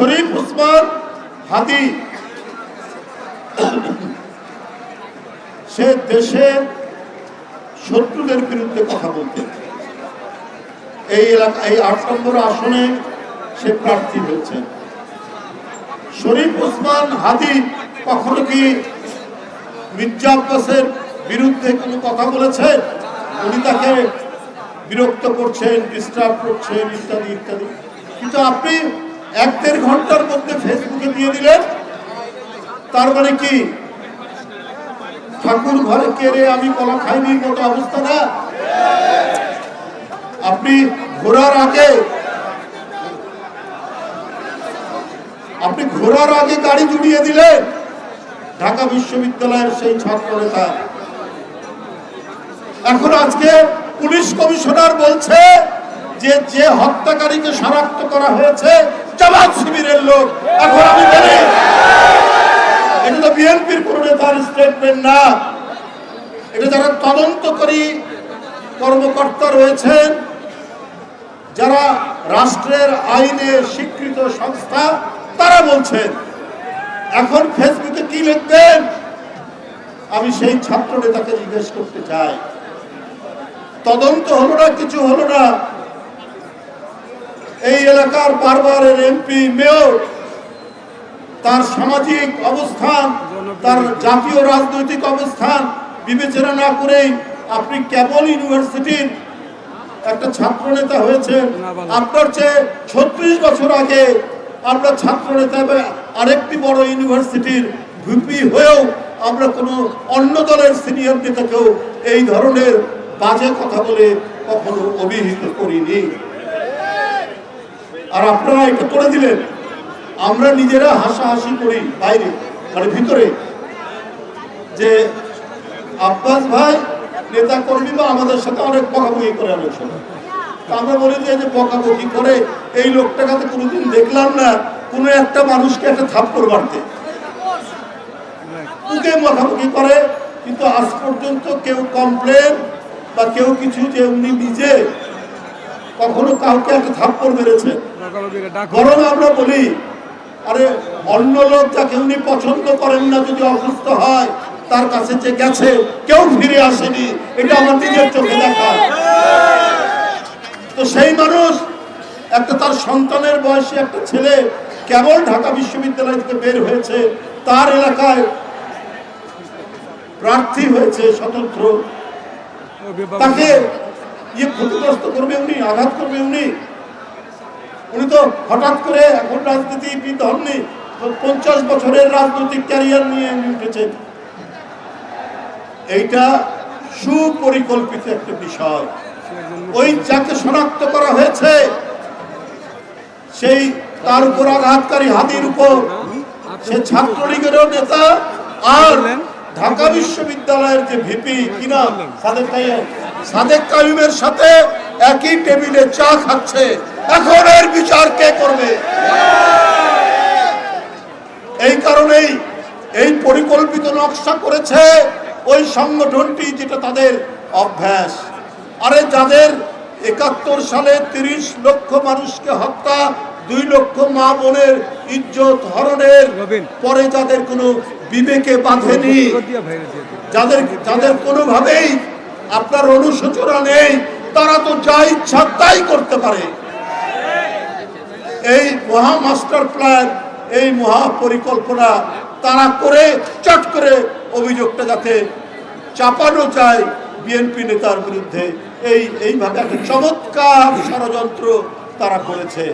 শরীফ ওসমান হাদি সে দেশের শত্রুদের বিরুদ্ধে কথা বলতেন। এই এলাকা এই ৮ নম্বর আসনে সে প্রার্থী হয়েছেন। শরীফ ওসমান হাদি কখনো কি মির্জা আব্বাসের বিরুদ্ধে কোনো কথা বলেছেন? উনি তাকে বিরক্ত করছেন, ডিস্টার্ব করছেন, ইত্যাদি ইত্যাদি। কিন্তু আপনি ১-১.৫ ঘন্টার মধ্যে ফেসবুকে দিয়ে দিলেন, তার মানে কি ঠাকুর ঘরে কেড়ে আমি কলা খাইনি মতো অবস্থা না? আপনি ঘোরার আগে গাড়ি জুড়িয়ে দিলেন ঢাকা বিশ্ববিদ্যালয়ের সেই ছাত্র নেতা। এখন আজকে পুলিশ কমিশনার বলছে যে হত্যাকারীকে শনাক্ত করা হয়েছে জামাত শিবিরের লোক। এখন আমি বলি এটা তো বিএনপির কোন নেতার স্টেটমেন্ট না, এটা যারা তদন্তকারী কর্মকর্তা রয়েছেন, যারা রাষ্ট্রের আইনে স্বীকৃত সংস্থা, তারা বলছেন। এখন ফেসবুকে কি লিখবেন? আমি সেই ছাত্র নেতাকে জিজ্ঞেস করতে চাই, তদন্ত হলো না, কিছু হলো না। এই এলাকার বারবারের এমপি, মেয়র, তার সামাজিক অবস্থান, তার জাতীয় রাজনৈতিক অবস্থান বিবেচনা না করেই আপনি কেবল ইউনিভার্সিটির একটা ছাত্র নেতা হয়েছেন। আপনার চেয়ে ৩৬ বছর আগে আমরা ছাত্র নেতা আরেকটি বড় ইউনিভার্সিটির ভিপি হয়েও আমরা কোনো অন্য দলের সিনিয়র নেতাকেও এই ধরনের বাজে কথা বলে কখনো অভিহিত করিনি। আর আপনারা এটা করে দিলেন। আমরা নিজেরা হাসাহাসি করি বাইরে, মানে ভিতরে, যে আব্বাস ভাই নেতা কর্মী বা আমাদের সাথে অনেক বকাবকি করে অনেক সময়। আমরা বলি যে বকাবকি করে এই লোকটাকে তো কোনোদিন দেখলাম না কোনো একটা মানুষকে একটা থাপ্পড় মারতে। ওকে বকাবকি করে, কিন্তু আজ পর্যন্ত কেউ কমপ্লেন বা কেউ কিছু যে উনি নিজে কখনো কাউকে একটা থাপ্পড় মেরেছে। বরং আমরা বলি, আরে অন্য লোক যাকে উনি পছন্দ করেন না যদি অসুস্থ হয়, তার কাছে যে গেছে কেউ ফিরে আসেনি, এটা আমার নিজের চোখে দেখা। তো সেই মানুষ একটা তার সন্তানের বয়সী একটা ছেলে কেবল ঢাকা বিশ্ববিদ্যালয় থেকে বের হয়েছে, তার এলাকায় প্রার্থী হয়েছে স্বতন্ত্র, তাকে ক্ষতিগ্রস্ত করবে উনি, আঘাত করবে উনি। উনি তো হঠাৎ করে এখন রাজনীতিবিদ হননি, 50 বছরের রাজনৈতিক ক্যারিয়ার নিয়ে উঠেছে। এইটা সুপরিকল্পিত একটা বিষয়। ওই যাকে শনাক্ত করা হয়েছে সেই তার উপর আঘাতকারী হাদির উপর, সে ছাত্রলীগেরও নেতা আর ঢাকা বিশ্ববিদ্যালয়ের যে ভিপি কিনা সাদেক কাইমের সাথে একই টেবিলে চা খাচ্ছে। এখন এর বিচার কে করবে? এই কারণেই এই পরিকল্পিত নকশা করেছে ওই সংগঠনটি, যেটা তাদের অভ্যাস। আরে যাদের ৭১ সালে ৩০ লক্ষ মানুষকে হত্যা, ২ লক্ষ মা বোনের ইজ্জত হরণের পরে যাদের কোনো বিবেকে বাঁধেনি, যাদের কোনোভাবেই আপনার অনুশোচনা নেই, তারা তো যা ইচ্ছা তাই করতে পারে। এই মহা মাস্টার প্ল্যান, এই মহা পরিকল্পনা তারা করে চট করে অভিযোগটা যাতে চাপানো যায় বিএনপি নেতার বিরুদ্ধে, এইভাবে একটা চমৎকার ষড়যন্ত্র তারা করেছে।